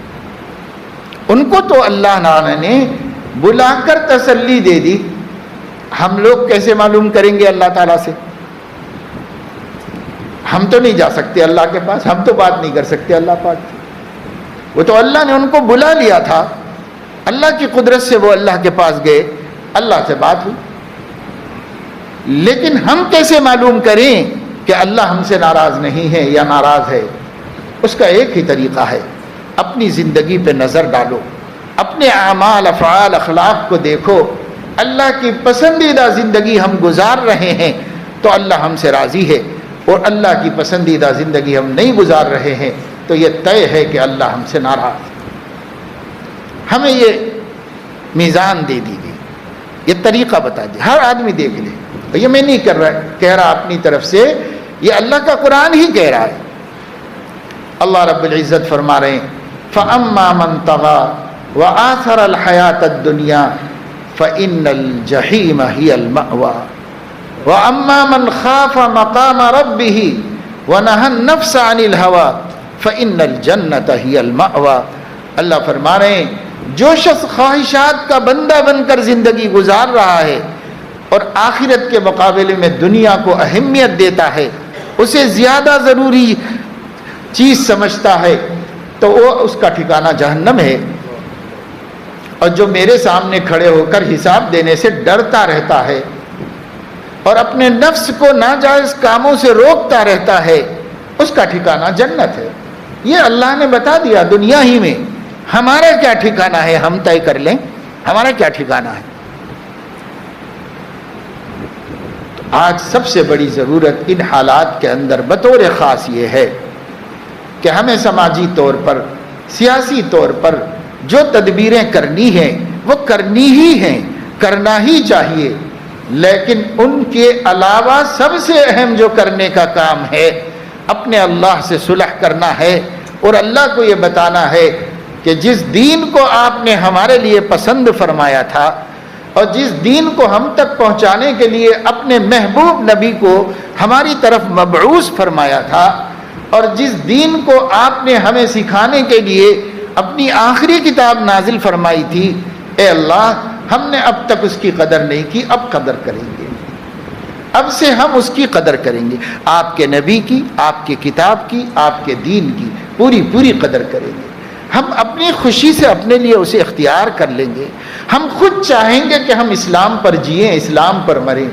ان کو تو اللہ تعالیٰ نے بلا کر تسلی دے دی، ہم لوگ کیسے معلوم کریں گے اللہ تعالیٰ سے؟ ہم تو نہیں جا سکتے اللہ کے پاس، ہم تو بات نہیں کر سکتے اللہ پاک سے، وہ تو اللہ نے ان کو بلا لیا تھا، اللہ کی قدرت سے وہ اللہ کے پاس گئے، اللہ سے بات ہوئی۔ لیکن ہم کیسے معلوم کریں کہ اللہ ہم سے ناراض نہیں ہے یا ناراض ہے؟ اس کا ایک ہی طریقہ ہے، اپنی زندگی پہ نظر ڈالو، اپنے اعمال، افعال، اخلاق کو دیکھو، اللہ کی پسندیدہ زندگی ہم گزار رہے ہیں تو اللہ ہم سے راضی ہے، اور اللہ کی پسندیدہ زندگی ہم نہیں گزار رہے ہیں تو یہ طے ہے کہ اللہ ہم سے ناراض ہے۔ ہمیں یہ میزان دے دی گئی، یہ طریقہ بتا دیا، ہر آدمی دیکھ لے، یہ میں نہیں کہہ رہا اپنی طرف سے، یہ اللہ کا قرآن ہی کہہ رہا ہے۔ اللہ رب العزت فرما رہے ہیں فَأَمَّا مَن طَغَىٰ وَآثَرَ الْحَيَاةَ الدُّنْيَا فَإِنَّ الْجَحِيمَ هِيَ الْمَأْوَىٰ وَأَمَّا مَنْ خَافَ مَقَامَ رَبِّهِ وَنَهَى النَّفْسَ عَنِ الْهَوَىٰ فَإِنَّ الْجَنَّةَ هِيَ الْمَأْوَىٰ۔ اللہ فرما رہے ہیں جو شخص خواہشات کا بندہ بن کر زندگی گزار رہا ہے اور آخرت کے مقابلے میں دنیا کو اہمیت دیتا ہے، اسے زیادہ ضروری چیز سمجھتا ہے، تو وہ اس کا ٹھکانہ جہنم ہے۔ اور جو میرے سامنے کھڑے ہو کر حساب دینے سے ڈرتا رہتا ہے اور اپنے نفس کو ناجائز کاموں سے روکتا رہتا ہے، اس کا ٹھکانہ جنت ہے۔ یہ اللہ نے بتا دیا دنیا ہی میں۔ ہمارا کیا ٹھکانہ ہے ہم طے کر لیں، ہمارا کیا ٹھکانہ ہے؟ تو آج سب سے بڑی ضرورت ان حالات کے اندر بطور خاص یہ ہے کہ ہمیں سماجی طور پر، سیاسی طور پر جو تدبیریں کرنی ہیں وہ کرنی ہی ہیں، کرنا ہی چاہیے، لیکن ان کے علاوہ سب سے اہم جو کرنے کا کام ہے اپنے اللہ سے صلح کرنا ہے، اور اللہ کو یہ بتانا ہے کہ جس دین کو آپ نے ہمارے لیے پسند فرمایا تھا اور جس دین کو ہم تک پہنچانے کے لیے اپنے محبوب نبی کو ہماری طرف مبعوث فرمایا تھا، اور جس دین کو آپ نے ہمیں سکھانے کے لیے اپنی آخری کتاب نازل فرمائی تھی، اے اللہ ہم نے اب تک اس کی قدر نہیں کی، اب قدر کریں گے، اب سے ہم اس کی قدر کریں گے، آپ کے نبی کی، آپ کی کتاب کی، آپ کے دین کی پوری قدر کریں گے۔ ہم اپنی خوشی سے اپنے لیے اسے اختیار کر لیں گے، ہم خود چاہیں گے کہ ہم اسلام پر جئیں، اسلام پر مریں،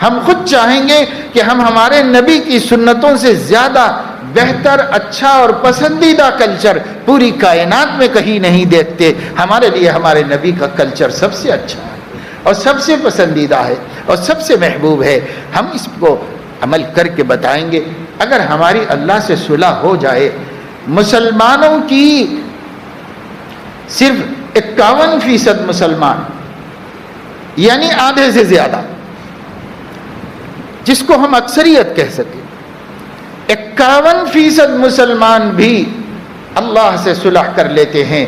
ہم خود چاہیں گے کہ ہم ہمارے نبی کی سنتوں سے زیادہ بہتر، اچھا اور پسندیدہ کلچر پوری کائنات میں کہیں نہیں دیکھتے۔ ہمارے لیے ہمارے نبی کا کلچر سب سے اچھا ہے اور سب سے پسندیدہ ہے اور سب سے محبوب ہے، ہم اس کو عمل کر کے بتائیں گے۔ اگر ہماری اللہ سے صلح ہو جائے، مسلمانوں کی صرف 51% مسلمان، یعنی آدھے سے زیادہ، جس کو ہم اکثریت کہہ سکیں، 51% مسلمان بھی اللہ سے صلح کر لیتے ہیں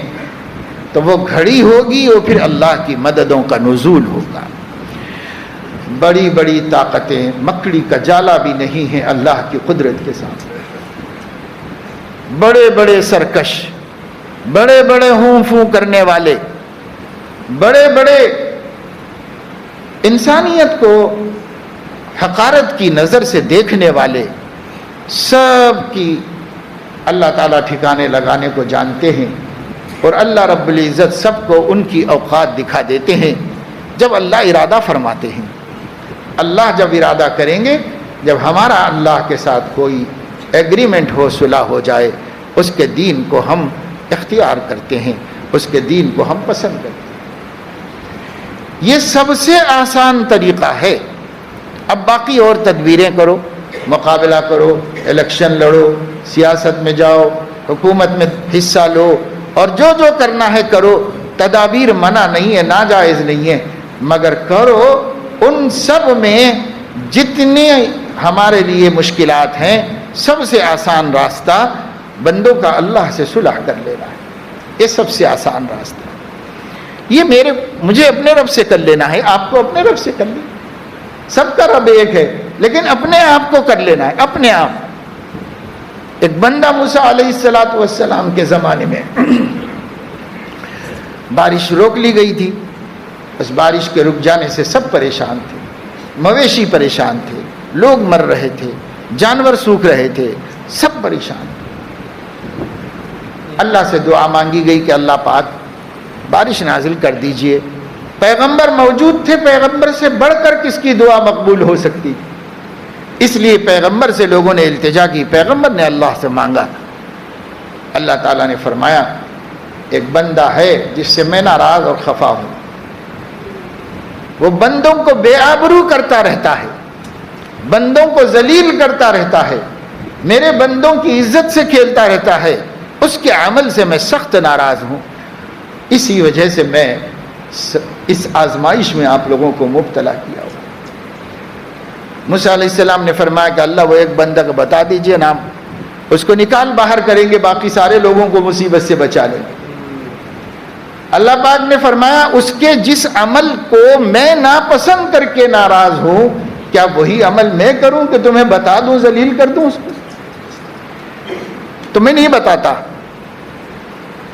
تو وہ گھڑی ہوگی اور پھر اللہ کی مددوں کا نزول ہوگا۔ بڑی بڑی طاقتیں مکڑی کا جالا بھی نہیں ہیں اللہ کی قدرت کے سامنے۔ بڑے بڑے سرکش، بڑے بڑے ہوں فوں کرنے والے، بڑے بڑے انسانیت کو حقارت کی نظر سے دیکھنے والے، سب کی اللہ تعالیٰ ٹھکانے لگانے کو جانتے ہیں، اور اللہ رب العزت سب کو ان کی اوقات دکھا دیتے ہیں جب اللہ ارادہ فرماتے ہیں۔ اللہ جب ارادہ کریں گے، جب ہمارا اللہ کے ساتھ کوئی ایگریمنٹ ہو، صلح ہو جائے، اس کے دین کو ہم اختیار کرتے ہیں، اس کے دین کو ہم پسند کرتے ہیں۔ یہ سب سے آسان طریقہ ہے۔ اب باقی اور تدبیریں کرو، مقابلہ کرو، الیکشن لڑو، سیاست میں جاؤ، حکومت میں حصہ لو، اور جو جو کرنا ہے کرو، تدابیر منع نہیں ہے، ناجائز نہیں ہے، مگر کرو۔ ان سب میں جتنے ہمارے لیے مشکلات ہیں، سب سے آسان راستہ بندوں کا اللہ سے صلح کر لینا ہے، یہ سب سے آسان راستہ ہے۔ یہ مجھے اپنے رب سے کر لینا ہے، آپ کو اپنے رب سے کر لینا، سب کا رب ایک ہے، لیکن اپنے آپ کو کر لینا ہے، اپنے آپ۔ ایک بندہ موسیٰ علیہ السلام کے زمانے میں بارش روک لی گئی تھی، اس بارش کے رک جانے سے سب پریشان تھے، مویشی پریشان تھے، لوگ مر رہے تھے، جانور سوکھ رہے تھے، سب پریشان تھے۔ اللہ سے دعا مانگی گئی کہ اللہ پاک بارش نازل کر دیجئے۔ پیغمبر موجود تھے، پیغمبر سے بڑھ کر کس کی دعا مقبول ہو سکتی تھی؟ اس لیے پیغمبر سے لوگوں نے التجا کی، پیغمبر نے اللہ سے مانگا۔ اللہ تعالیٰ نے فرمایا ایک بندہ ہے جس سے میں ناراض اور خفا ہوں، وہ بندوں کو بے آبرو کرتا رہتا ہے، بندوں کو ذلیل کرتا رہتا ہے، میرے بندوں کی عزت سے کھیلتا رہتا ہے، اس کے عمل سے میں سخت ناراض ہوں، اسی وجہ سے میں اس آزمائش میں آپ لوگوں کو مبتلا کیا ہوں۔ موسیٰ علیہ السلام نے فرمایا کہ اللہ وہ ایک بندہ کو بتا دیجئے نام، اس کو نکال باہر کریں گے، باقی سارے لوگوں کو مصیبت سے بچا لیں گے۔ اللہ پاک نے فرمایا اس کے جس عمل کو میں ناپسند کر کے ناراض ہوں، کیا وہی عمل میں کروں کہ تمہیں بتا دوں، ذلیل کر دوں اس کو؟ تمہیں نہیں بتاتا۔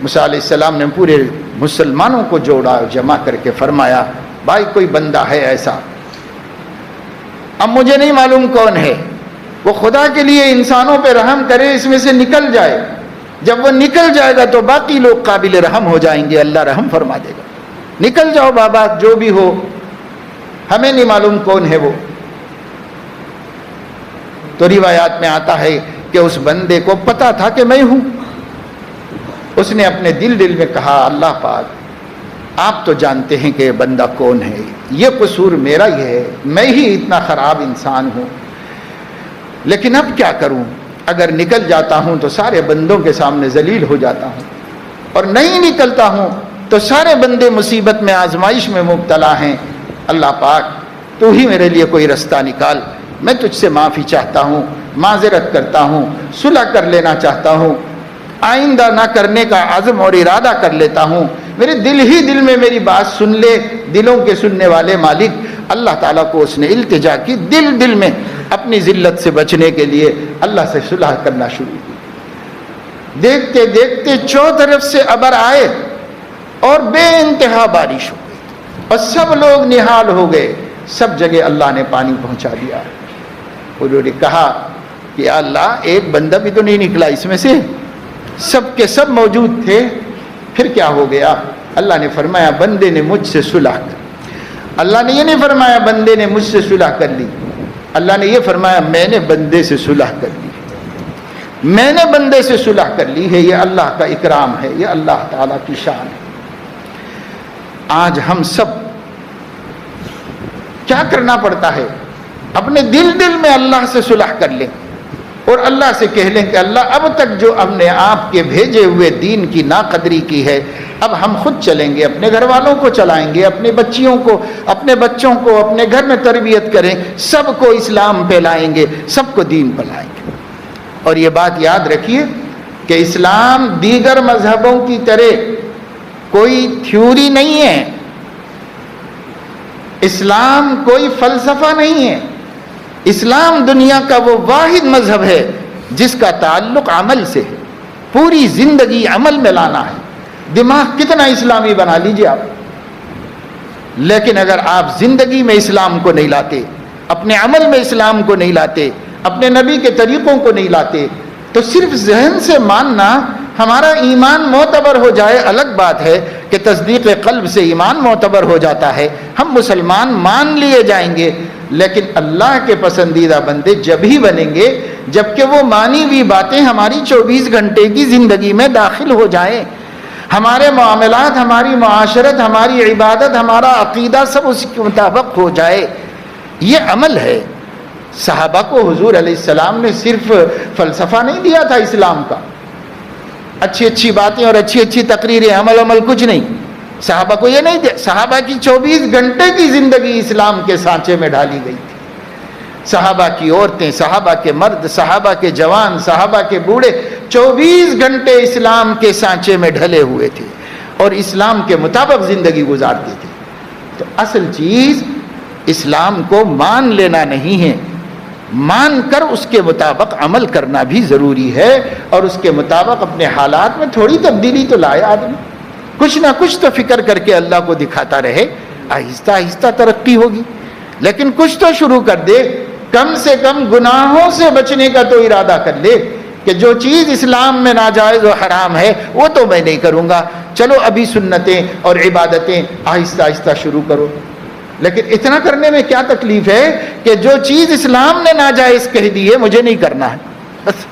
موسیٰ علیہ السلام نے پورے مسلمانوں کو جوڑا، جمع کر کے فرمایا بھائی کوئی بندہ ہے ایسا، اب مجھے نہیں معلوم کون ہے، وہ خدا کے لیے انسانوں پہ رحم کرے، اس میں سے نکل جائے، جب وہ نکل جائے گا تو باقی لوگ قابل رحم ہو جائیں گے، اللہ رحم فرما دے گا۔ نکل جاؤ بابا، جو بھی ہو، ہمیں نہیں معلوم کون ہے وہ۔ تو روایات میں آتا ہے کہ اس بندے کو پتا تھا کہ میں ہوں، اس نے اپنے دل میں کہا اللہ پاک آپ تو جانتے ہیں کہ یہ بندہ کون ہے، یہ قصور میرا ہی ہے، میں ہی اتنا خراب انسان ہوں، لیکن اب کیا کروں؟ اگر نکل جاتا ہوں تو سارے بندوں کے سامنے ذلیل ہو جاتا ہوں، اور نہیں نکلتا ہوں تو سارے بندے مصیبت میں، آزمائش میں مبتلا ہیں۔ اللہ پاک تو ہی میرے لیے کوئی رستہ نکال، میں تجھ سے معافی چاہتا ہوں، معذرت کرتا ہوں، صلح کر لینا چاہتا ہوں، آئندہ نہ کرنے کا عزم اور ارادہ کر لیتا ہوں، میرے دل ہی دل میں میری بات سن لے، دلوں کے سننے والے مالک۔ اللہ تعالیٰ کو اس نے التجا کی، دل میں اپنی ذلت سے بچنے کے لیے اللہ سے صلح کرنا شروع کی۔ دیکھتے دیکھتے چاروں طرف سے ابر آئے اور بے انتہا بارش ہو گئی، اور سب لوگ نہال ہو گئے، سب جگہ اللہ نے پانی پہنچا دیا۔ انہوں نے کہا کہ اللہ ایک بندہ بھی تو نہیں نکلا اس میں سے، سب کے سب موجود تھے، پھر کیا ہو گیا؟ اللہ نے فرمایا بندے نے مجھ سے صلح کر۔ اللہ نے یہ نہیں فرمایا بندے نے مجھ سے صلح کر لی، اللہ نے یہ فرمایا میں نے بندے سے صلح کر لی، میں نے بندے سے صلح کر لی ہے۔ یہ اللہ کا اکرام ہے، یہ اللہ تعالیٰ کی شان ہے۔ آج ہم سب کیا کرنا پڑتا ہے؟ اپنے دل میں اللہ سے صلح کر لیں اور اللہ سے کہہ لیں کہ اللہ اب تک جو ہم نے آپ کے بھیجے ہوئے دین کی ناقدری کی ہے، اب ہم خود چلیں گے، اپنے گھر والوں کو چلائیں گے، اپنے بچوں کو اپنے گھر میں تربیت کریں، سب کو اسلام پہ لائیں گے، سب کو دین پہ لائیں گے۔ اور یہ بات یاد رکھیے کہ اسلام دیگر مذہبوں کی طرح کوئی تھیوری نہیں ہے، اسلام کوئی فلسفہ نہیں ہے، اسلام دنیا کا وہ واحد مذہب ہے جس کا تعلق عمل سے ہے، پوری زندگی عمل میں لانا ہے۔ دماغ کتنا اسلامی بنا لیجئے آپ، لیکن اگر آپ زندگی میں اسلام کو نہیں لاتے، اپنے عمل میں اسلام کو نہیں لاتے، اپنے نبی کے طریقوں کو نہیں لاتے، تو صرف ذہن سے ماننا ہمارا ایمان معتبر ہو جائے الگ بات ہے کہ تصدیق قلب سے ایمان معتبر ہو جاتا ہے، ہم مسلمان مان لیے جائیں گے، لیکن اللہ کے پسندیدہ بندے جب ہی بنیں گے جبکہ وہ مانی ہوئی باتیں ہماری 24 گھنٹے کی زندگی میں داخل ہو جائیں، ہمارے معاملات، ہماری معاشرت، ہماری عبادت، ہمارا عقیدہ سب اس کے مطابق ہو جائے۔ یہ عمل ہے۔ صحابہ کو حضور علیہ السلام نے صرف فلسفہ نہیں دیا تھا اسلام کا، اچھی اچھی باتیں اور اچھی اچھی تقریریں، عمل کچھ نہیں، صحابہ کو یہ نہیں دیا، صحابہ کی 24 گھنٹے کی زندگی اسلام کے سانچے میں ڈالی گئی تھی۔ صحابہ کی عورتیں، صحابہ کے مرد، صحابہ کے جوان، صحابہ کے بوڑھے 24 گھنٹے اسلام کے سانچے میں ڈھلے ہوئے تھے اور اسلام کے مطابق زندگی گزارتے تھے۔ تو اصل چیز اسلام کو مان لینا نہیں ہے، مان کر اس کے مطابق عمل کرنا بھی ضروری ہے، اور اس کے مطابق اپنے حالات میں تھوڑی تبدیلی تو لائے آدمی، کچھ نہ کچھ تو فکر کر کے اللہ کو دکھاتا رہے، آہستہ آہستہ ترقی ہوگی، لیکن کچھ تو شروع کر دے، کم سے کم گناہوں سے بچنے کا تو ارادہ کر لے کہ جو چیز اسلام میں ناجائز و حرام ہے وہ تو میں نہیں کروں گا، چلو ابھی سنتیں اور عبادتیں آہستہ آہستہ شروع کرو۔ لیکن اتنا کرنے میں کیا تکلیف ہے کہ جو چیز اسلام نے ناجائز کہہ دی ہے مجھے نہیں کرنا ہے، بس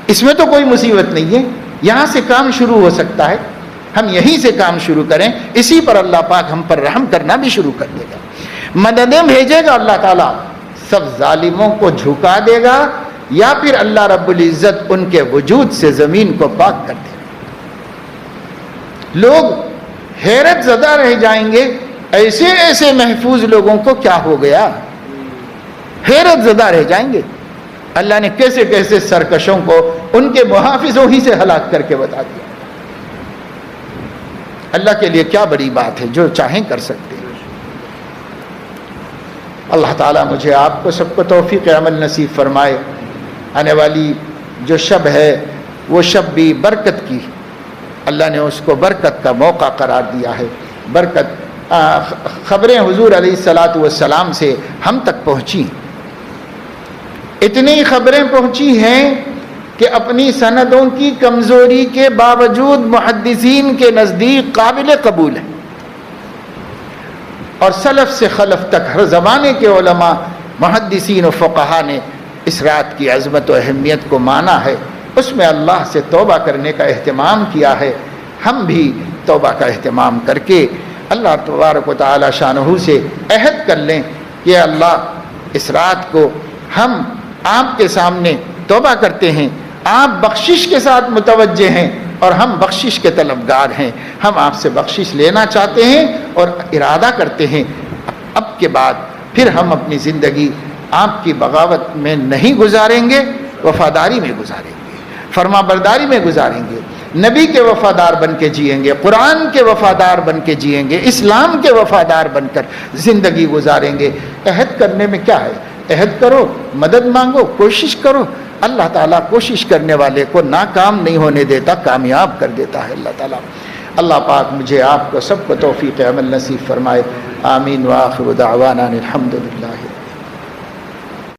اس میں تو کوئی مصیبت نہیں ہے، یہاں سے کام شروع ہو سکتا ہے، ہم یہیں سے کام شروع کریں، اسی پر اللہ پاک ہم پر رحم کرنا بھی شروع کر دے گا، مددیں بھیجے گا اللہ تعالیٰ، سب ظالموں کو جھکا دے گا، یا پھر اللہ رب العزت ان کے وجود سے زمین کو پاک کر دے گا۔ لوگ حیرت زدہ رہ جائیں گے، ایسے ایسے محفوظ لوگوں کو کیا ہو گیا، حیرت زدہ رہ جائیں گے۔ اللہ نے کیسے کیسے سرکشوں کو ان کے محافظوں ہی سے ہلاک کر کے بتا دیا۔ اللہ کے لیے کیا بڑی بات ہے، جو چاہیں کر سکتے ہیں۔ اللہ تعالیٰ مجھے آپ کو سب کو توفیق عمل نصیب فرمائے۔ آنے والی جو شب ہے وہ شب بھی برکت کی، اللہ نے اس کو برکت کا موقع قرار دیا ہے۔ برکت خبریں حضور علیہ الصلاۃ والسلام سے ہم تک پہنچی، اتنی خبریں پہنچی ہیں کہ اپنی سندوں کی کمزوری کے باوجود محدثین کے نزدیک قابل قبول ہے، اور سلف سے خلف تک ہر زمانے کے علماء، محدثین و فقہا نے اس رات کی عظمت و اہمیت کو مانا ہے، اس میں اللہ سے توبہ کرنے کا اہتمام کیا ہے۔ ہم بھی توبہ کا اہتمام کر کے اللہ تبارک و تعالی شانہ سے عہد کر لیں کہ اللہ اس رات کو ہم آپ کے سامنے توبہ کرتے ہیں، آپ بخشش کے ساتھ متوجہ ہیں اور ہم بخشش کے طلبگار ہیں، ہم آپ سے بخشش لینا چاہتے ہیں اور ارادہ کرتے ہیں اب کے بعد پھر ہم اپنی زندگی آپ کی بغاوت میں نہیں گزاریں گے، وفاداری میں گزاریں گے، فرما برداری میں گزاریں گے، نبی کے وفادار بن کے جئیں گے، قرآن کے وفادار بن کے جئیں گے، اسلام کے وفادار بن کر زندگی گزاریں گے۔ عہد کرنے میں کیا ہے، عہد کرو، مدد مانگو، کوشش کرو، اللہ تعالیٰ کوشش کرنے والے کو ناکام نہیں ہونے دیتا، کامیاب کر دیتا ہے اللہ تعالیٰ۔ اللہ پاک مجھے آپ کو سب کو توفیق عمل نصیب فرمائے، آمین، وآخر دعوانا الحمدللہ۔